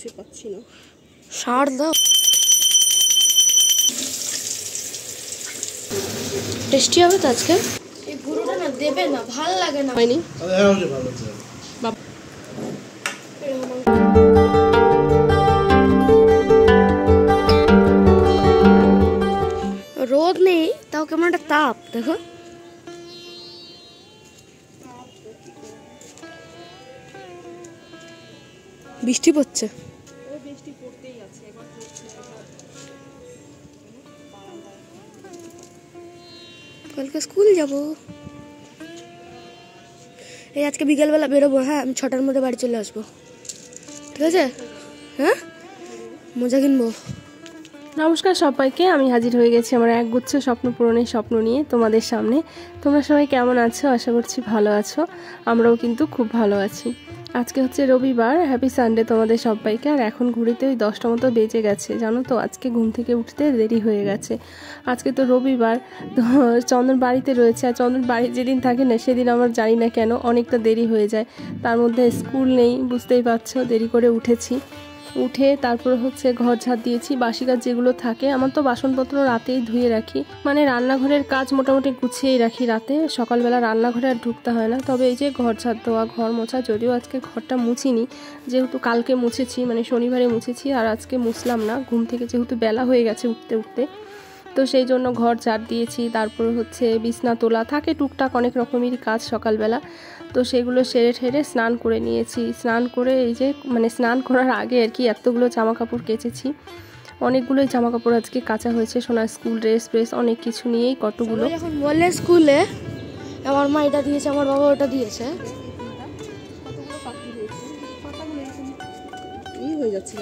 খুঁজে পাচ্ছি না। সার দাও, টেস্টি হবে তো আজকে। এই গুঁড়োটা না দেবে না, ভাল লাগে না। হয়নি রোদ নেই, তাও কেমন একটা তাপ দেখো। বৃষ্টি পড়ছে, বৃষ্টি পড়তেই আছে, একবার পড়ছে কালকে স্কুল যাব। এই আজকে বিকেলবেলা বেরোবো। হ্যাঁ, আমি 6টার মধ্যে বাড়ি চলে আসবো, ঠিক আছে? হ্যাঁ, মজা কিনবো। নমস্কার সবাইকে, আমি হাজির হয়ে গেছি আমার একগুচ্ছ স্বপ্ন পূরণের স্বপ্ন নিয়ে তোমাদের সামনে। তোমরা সবাই কেমন আছো? আশা করছি ভালো আছো। আমরাও কিন্তু খুব ভালো আছি। আজকে হচ্ছে রবিবার, হ্যাপি সানডে তোমাদের সবাইকে। আর এখন ঘুরিতে ওই 10টা মতো বেজে গেছে, জানো তো। আজকে ঘুম থেকে উঠতে দেরি হয়ে গেছে। আজকে তো রবিবার, তো চন্দন বাড়িতে রয়েছে। আর চন্দন বাড়ি যেদিন থাকে না, সেদিন আমার জানি না কেন অনেকটা দেরি হয়ে যায়। তার মধ্যে স্কুল নেই, বুঝতেই পারছো, দেরি করে উঠেছি। উঠে তারপর হচ্ছে ঘর ঝাড় দিয়েছি। বাসি কাজ যেগুলো থাকে, আমার তো বাসনপত্র রাতেই ধুয়ে রাখি, মানে রান্নাঘরের কাজ মোটামুটি গুছিয়েই রাখি রাতে। সকালবেলা রান্নাঘরে আর ঢুকতে হয় না। তবে এই যে ঘর ঝাড় দেওয়া, ঘর মোছা, যদিও আজকে ঘরটা মুছিনি, যেহেতু কালকে মুছেছি, মানে শনিবারে মুছেছি, আর আজকে মুছলাম না, ঘুম থেকে যেহেতু বেলা হয়ে গেছে উঠতে উঠতে, তো সেই জন্য ঘর ঝাড় দিয়েছি। তারপর হচ্ছে বিছনা তোলা থাকে, টুকটাক অনেক রকমেরই কাজ সকালবেলা, তো সেগুলো সেরে ঠেরে স্নান করে নিয়েছি। স্নান করে এই যে মানে স্নান করার আগে আর কি এতগুলো জামা কাপড় কেচেছি। অনেকগুলোই জামা কাপড় আজকে কাচা হয়েছে, সোনার স্কুল ড্রেস অনেক কিছু নিয়েই কতগুলো। যখন বললে স্কুলে, আমার মা এটা দিয়েছে, আমার বাবা ওটা দিয়েছে। হয়ে যাচ্ছে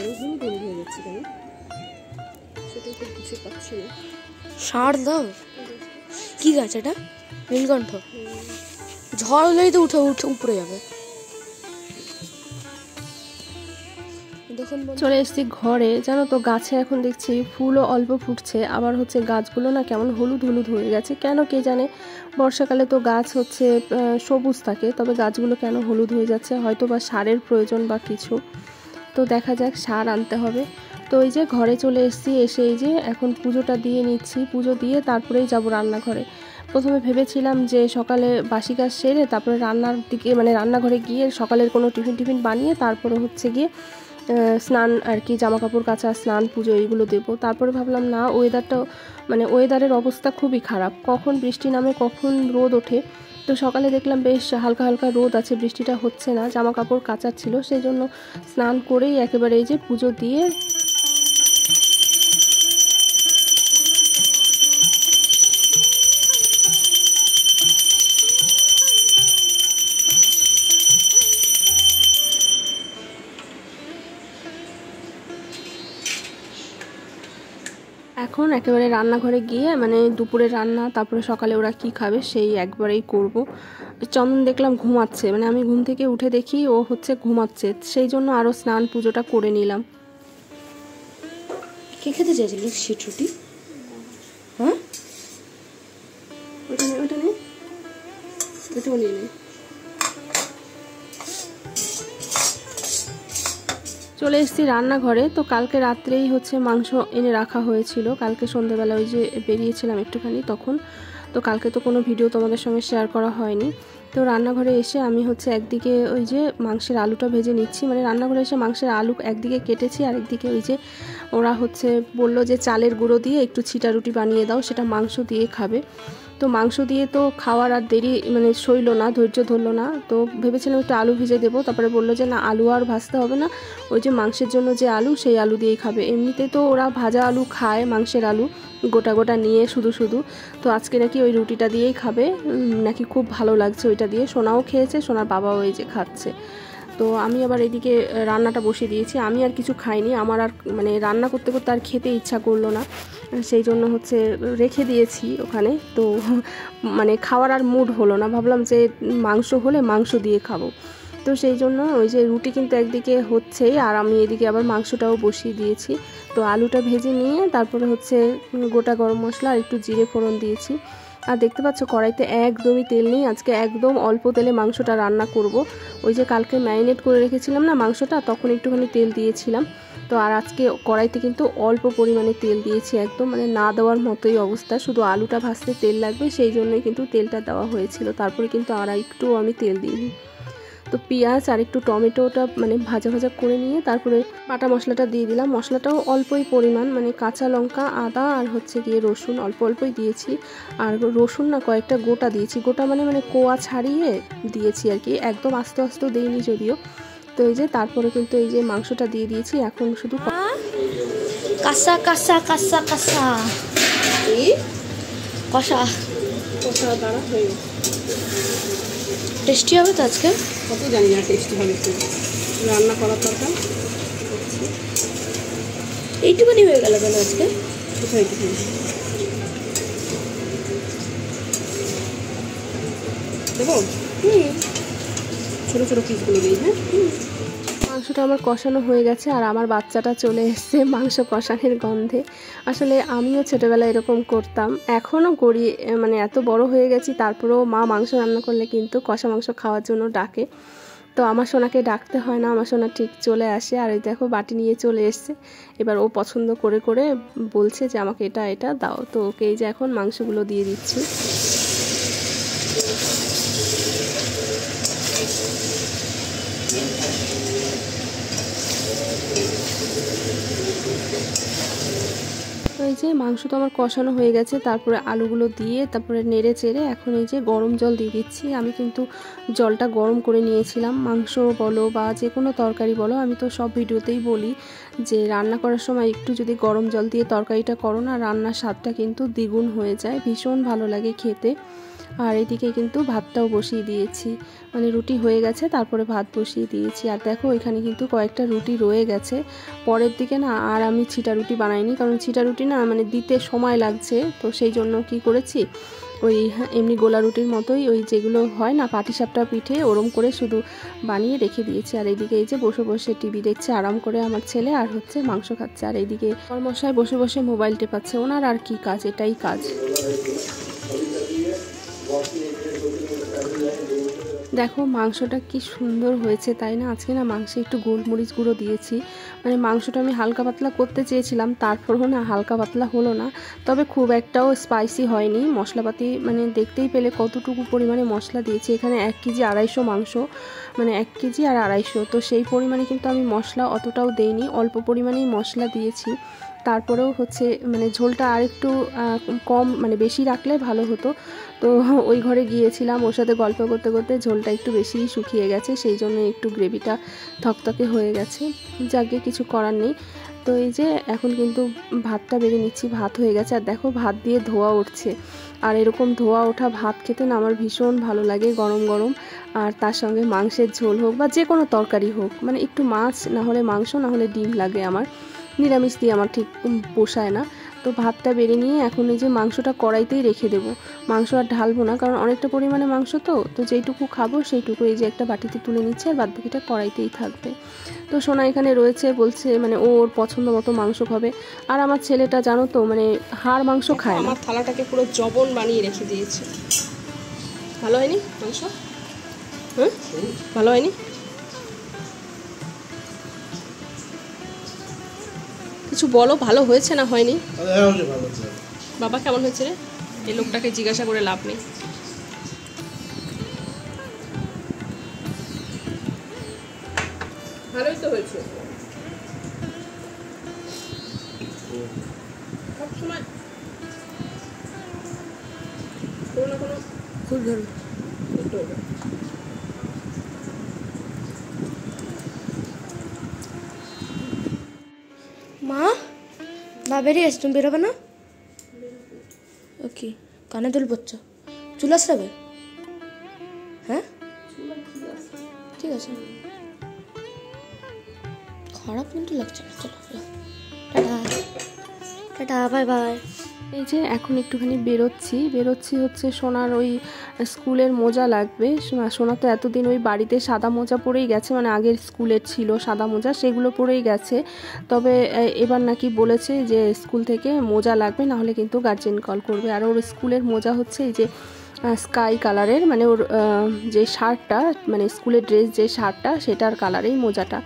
কেন, হয়ে যাচ্ছে কেন, সেটাই তো বুঝতে পারছি না। সার দাও। কি গাছ এটা? নীলকণ্ঠ। ঝড় হলেই তো উঠে উঠে উপরে যাবে। চলে এসেছি ঘরে, জানো তো। গাছে এখন দেখছি ফুলও অল্প ফুটছে, আবার হচ্ছে গাছগুলো না কেমন হলুদ হলুদ হয়ে গেছে, কেন কে জানে। বর্ষাকালে তো গাছ হচ্ছে সবুজ থাকে, তবে গাছগুলো কেন হলুদ হয়ে যাচ্ছে, হয়তো বা সারের প্রয়োজন বা কিছু। তো দেখা যাক, সার আনতে হবে। তো এই যে ঘরে চলে এসেছি, এসে এই যে এখন পুজোটা দিয়ে নিচ্ছি। পুজো দিয়ে তারপরেই যাব রান্নাঘরে। প্রথমে ভেবেছিলাম যে সকালে বাসি কাজ সেরে তারপরে রান্নার দিকে, মানে রান্নাঘরে গিয়ে সকালের কোনো টিফিন বানিয়ে তারপরে হচ্ছে গিয়ে স্নান আর কি, জামা কাপড় কাচা, স্নান, পুজো এইগুলো দেবো। তারপরে ভাবলাম না, মানে ওয়েদারের অবস্থা খুবই খারাপ, কখন বৃষ্টি নামে কখন রোদ ওঠে। তো সকালে দেখলাম বেশ হালকা হালকা রোদ আছে, বৃষ্টিটা হচ্ছে না, জামা কাপড় কাচার ছিল, সেই জন্য স্নান করেই একেবারে এই যে পুজো দিয়ে এখন একেবারে রান্নাঘরে গিয়ে মানে দুপুরে রান্না, তারপরে সকালে ওরা কি খাবে সেই একবারেই করব। চন্দন দেখলাম ঘুমাচ্ছে, মানে আমি ঘুম থেকে উঠে দেখি ও হচ্ছে ঘুমাচ্ছে, সেই জন্য আরও স্নান পুজোটা করে নিলাম। কে খেতে চাইছিল সিট রুটি? হ্যাঁ, ওইটা নিয়ে ওইটাও নিয়ে নেই। চলে এসেছি রান্নাঘরে। তো কালকে রাত্রেই হচ্ছে মাংস এনে রাখা হয়েছিল, কালকে সন্ধ্যাবেলা ওই যে বেরিয়েছিলাম একটুখানি তখন। তো কালকে তো কোনো ভিডিও তোমাদের সঙ্গে শেয়ার করা হয়নি। তো রান্নাঘরে এসে আমি হচ্ছে একদিকে ওই যে মাংসের আলুটা ভেজে নিচ্ছি, মানে রান্নাঘরে এসে মাংসের আলু একদিকে কেটেছি, আর একদিকে ওই যে ওরা হচ্ছে বললো যে চালের গুঁড়ো দিয়ে একটু ছিটা রুটি বানিয়ে দাও, সেটা মাংস দিয়ে খাবে। তো মাংস দিয়ে তো খাওয়ার আর দেরি মানে সইল না, ধৈর্য ধরলো না। তো ভেবেছিলাম একটু আলু ভেজে দেবো, তারপরে বললো যে না, আলু আর ভাজতে হবে না, ওই যে মাংসের জন্য যে আলু, সেই আলু দিয়েই খাবে। এমনিতে তো ওরা ভাজা আলু খায়, মাংসের আলু গোটা গোটা নিয়ে শুধু শুধু। তো আজকে নাকি ওই রুটিটা দিয়েই খাবে, নাকি খুব ভালো লাগছে ওইটা দিয়ে। সোনাও খেয়েছে, সোনার বাবাও এই যে খাচ্ছে। তো আমি আবার এদিকে রান্নাটা বসিয়ে দিয়েছি। আমি আর কিছু খাইনি, আমার আর মানে রান্না করতে করতে আর খেতে ইচ্ছা করলো না, সেই জন্য হচ্ছে রেখে দিয়েছি ওখানে। তো মানে খাওয়ার আর মুড হলো না, ভাবলাম যে মাংস হলে মাংস দিয়ে খাবো। তো সেই জন্য ওই যে রুটি কিন্তু একদিকে হচ্ছেই, আর আমি এদিকে আবার মাংসটাও বসিয়ে দিয়েছি। তো আলুটা ভেজে নিয়ে তারপরে হচ্ছে গোটা গরম মশলা আর একটু জিরে ফোড়ন দিয়েছি, আর দেখতে পাচ্ছ কড়াইতে একদমই তেল নেই, আজকে একদম অল্প তেলে মাংসটা রান্না করব। ওই যে কালকে ম্যারিনেট করে রেখেছিলাম না মাংসটা, তখন একটুখানি তেল দিয়েছিলাম। তো আর আজকে কড়াইতে কিন্তু অল্প পরিমাণে তেল দিয়েছি, একদম মানে না দেওয়ার মতোই অবস্থা, শুধু আলুটা ভাজতে তেল লাগবে সেই জন্যই কিন্তু তেলটা দেওয়া হয়েছিল। তারপরে কিন্তু আর একটু আমি তেল দিইনি। তো পেঁয়াজ আর একটু টমেটোটা মানে ভাজা ভাজা করে নিয়ে তারপরে বাটা মশলাটা দিয়ে দিলাম। মশলাটাও অল্পই পরিমাণ, মানে কাঁচা লঙ্কা, আদা আর হচ্ছে গিয়ে রসুন অল্প অল্পই দিয়েছি। আর রসুন না কয়েকটা গোটা দিয়েছি, গোটা মানে কোয়া ছাড়িয়ে দিয়েছি আর কি, একদম আস্তে আস্তে দেইনি যদিও। তো এই যে তারপরে কিন্তু এই যে মাংসটা দিয়ে দিয়েছি, এখন শুধু কাঁচা কাঁচা কাঁচা কাঁচা কষা কষা দ্বারা হয়ে টেস্টি হবে তো আজকে, কত জানি না টেস্টি হবে তো, রান্না করার দরকার। এইটুকুনি হয়ে গেল কেন আজকে? কোথায় দেবো? ছোটো ছোটো পিসগুলো দিই। হ্যাঁ, মাংসটা আমার কষানো হয়ে গেছে আর আমার বাচ্চাটা চলে এসছে মাংস কষানোর গন্ধে। আসলে আমিও ছোটোবেলায় এরকম করতাম, এখনও করি, মানে এত বড় হয়ে গেছি তারপরেও মা মাংস রান্না করলে কিন্তু কষা মাংস খাওয়ার জন্য ডাকে। তো আমার সোনাকে ডাকতে হয় না, আমার সোনা ঠিক চলে আসে। আর এই দেখো বাটি নিয়ে চলে এসছে, এবার ও পছন্দ করে করে বলছে যে আমাকে এটা এটা দাও। তো ওকে এই যে এখন মাংসগুলো দিয়ে দিচ্ছি। এই যে মাংস তো আমার কষানো হয়ে গেছে, তারপরে আলুগুলো দিয়ে তারপরে নেড়ে চেড়ে এখন এই যে গরম জল দিয়ে দিচ্ছি। আমি কিন্তু জলটা গরম করে নিয়েছিলাম, মাংস বলো বা যে কোনো তরকারি বলো, আমি তো সব ভিডিওতেই বলি যে রান্না করার সময় একটু যদি গরম জল দিয়ে তরকারিটা করো না, রান্নার স্বাদটা কিন্তু দ্বিগুণ হয়ে যায়, ভীষণ ভালো লাগে খেতে। আর এদিকে কিন্তু ভাতটাও বসিয়ে দিয়েছি, মানে রুটি হয়ে গেছে তারপরে ভাত বসিয়ে দিয়েছি। আর দেখো এখানে কিন্তু কয়েকটা রুটি রয়ে গেছে, পরের দিকে না আর আমি ছিটা রুটি বানাইনি, কারণ ছিটা রুটি না মানে দিতে সময় লাগছে। তো সেই জন্য কি করেছি, ওই এমনি গোলা রুটির মতোই ওই যেগুলো হয় না পাটিসাপটা পিঠে, ওরম করে শুধু বানিয়ে রেখে দিয়েছি। আর এইদিকে এই যে বসে বসে টিভি দেখছে আরাম করে আমার ছেলে, আর হচ্ছে মাংস খাচ্ছে। আর এইদিকে কর্মশায় বসে বসে মোবাইল টেপাচ্ছে, ওনার আর কি কাজ, এটাই কাজ। দেখো মাংসটা কি সুন্দর হয়েছে তাই না? আজকে না মাংসে একটু গোলমরিচ গুঁড়ো দিয়েছি, মানে মাংসটা আমি হালকা পাতলা করতে চেয়েছিলাম, তারপরও না হালকা পাতলা হলো না, তবে খুব একটাও স্পাইসি হয়নি। মশলাপাতি মানে দেখতেই পেলে কতটুকু পরিমাণে মশলা দিয়েছি, এখানে 1 কেজি 250 মাংস, মানে 1 কেজি আর 250, তো সেই পরিমাণে কিন্তু আমি মশলা অতটাও দেইনি, অল্প পরিমাণেই মশলা দিয়েছি। তারপরেও হচ্ছে মানে ঝোলটা আর একটু কম মানে বেশি রাখলে ভালো হতো। তো ওই ঘরে গিয়েছিলাম, ওর সাথে গল্প করতে করতে ঝোলটা একটু বেশিই শুকিয়ে গেছে, সেই জন্য একটু গ্রেভিটা থকথকে হয়ে গেছে, যাকে কিছু করার নেই। তো এই যে এখন কিন্তু ভাতটা বেড়ে নিচ্ছি, ভাত হয়ে গেছে। আর দেখো ভাত দিয়ে ধোয়া উঠছে, আর এরকম ধোয়া ওঠা ভাত খেতে না আমার ভীষণ ভালো লাগে গরম গরম, আর তার সঙ্গে মাংসের ঝোল হোক বা যে কোনো তরকারি হোক, মানে একটু মাছ না হলে মাংস না হলে ডিম লাগে আমার, নিরামিষ দিয়ে আমার ঠিক পোষায় না। তো ভাতটা বেড়ে নিয়ে এখন এই যে মাংসটা কড়াইতেই রেখে দেবো, মাংস আর ঢালবো না, কারণ অনেকটা পরিমাণে মাংস তো যেইটুকু খাবো সেইটুকু এই যে একটা বাটিতে তুলে নিচ্ছে, আর বাদবাকিটা কড়াইতেই থাকবে। তো সোনা এখানে রয়েছে, বলছে মানে ওর পছন্দ মতো মাংস খাবে। আর আমার ছেলেটা জানো তো মানে হাড় মাংস খায় না। আমার থালাটাকে পুরো জবন বানিয়ে রেখে দিয়েছে। ভালো হয়নি মাংস? হ্যাঁ ভালো হয়নি? কিছু বলো, ভালো হয়েছে না হয়নি? বাবা কেমন হয়েছে রে? এই লোকটাকে জিজ্ঞাসা করে লাভ নেই। ভালোই তো হয়েছে। সবসময় কোনো না কোনো খুব ধরো মা, মা বেরিয়ে আসছে, তুমি বেরোবে না? ওকে, কানে দুল পড়ছো, চুল আসবে? হ্যাঁ ঠিক আছে, খারাপ কিন্তু লাগছে না। চলো টাটা টাটা, বাই বাই। এই যে এখন একটুখানি বেরোচ্ছি হচ্ছে সোনার ওই স্কুলের মোজা লাগবে। সোনা তো এতদিন ওই বাড়িতে সাদা মোজা পরেই গেছে, মানে আগের স্কুলের ছিল সাদা মোজা, সেগুলো পরেই গেছে। তবে এবার নাকি বলেছে যে স্কুল থেকে মোজা লাগবে, নাহলে কিন্তু গার্জেন কল করবে। আর ওর স্কুলের মোজা হচ্ছে এই যে স্কাই কালারের, মানে ওর যে শার্টটা, মানে স্কুলের ড্রেস যে শার্টটা সেটার কালারেই মোজাটা।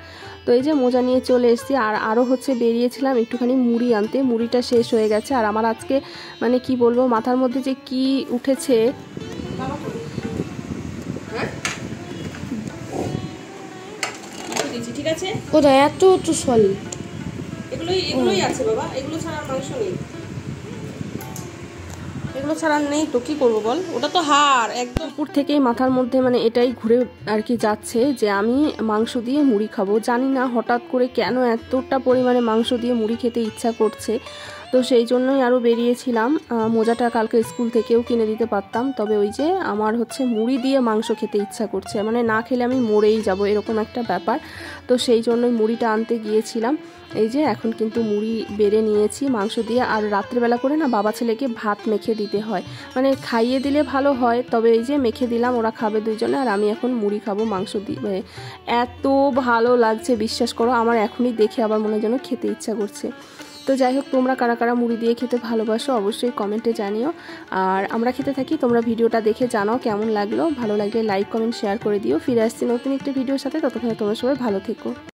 তো এই যে মোজা নিয়ে চলে এসেছি। আর আরও হচ্ছে বেরিয়েছিলাম একটুখানি মুড়ি আনতে, মুড়িটা শেষ হয়ে গেছে। আর আমার আজকে মানে কি বলবো, মাথার মধ্যে যে কি উঠেছে। ঠিক আছে, কোথায় এত তো সলিড? এগুলোই আছে বাবা, এগুলো ছাড়া মাংস নেই, এগুলো ছাড়া নেই তো কি করবো বল। ওটা তো হাড় একদম। উপর থেকেই মাথার মধ্যে মানে এটাই ঘুরে আর কি যাচ্ছে যে আমি মাংস দিয়ে মুড়ি খাবো। জানি না হঠাৎ করে কেন এতটা পরিমাণে মাংস দিয়ে মুড়ি খেতে ইচ্ছা করছে। তো সেই জন্যই আরও বেরিয়েছিলাম। মোজাটা কালকে স্কুল থেকেও কিনে দিতে পারতাম, তবে ওই যে আমার হচ্ছে মুড়ি দিয়ে মাংস খেতে ইচ্ছা করছে, মানে না খেলে আমি মরেই যাব এরকম একটা ব্যাপার। তো সেই জন্যই মুড়িটা আনতে গিয়েছিলাম। এই যে এখন কিন্তু মুড়ি বেড়ে নিয়েছি মাংস দিয়ে। আর রাত্রেবেলা করে না বাবা ছেলেকে ভাত মেখে দিতে হয়, মানে খাইয়ে দিলে ভালো হয়। তবে এই যে মেখে দিলাম, ওরা খাবে দুইজনে, আর আমি এখন মুড়ি খাবো মাংস দিয়ে। মানে এত ভালো লাগছে বিশ্বাস করো, আমার এখনই দেখে আবার মনে যেন খেতে ইচ্ছা করছে। তো যাই হোক, তোমরা কারা কারা মুড়ি দিয়ে খেতে ভালোবাসো অবশ্যই কমেন্টে জানিও। আর আমরা খেতে থাকি, তোমরা ভিডিওটা দেখে জানাও কেমন লাগলো। ভালো লাগলে লাইক কমেন্ট শেয়ার করে দিও। ফিরে আসছি নতুন একটা ভিডিওর সাথে, ততক্ষণে তোমরা সবাই ভালো থেকো।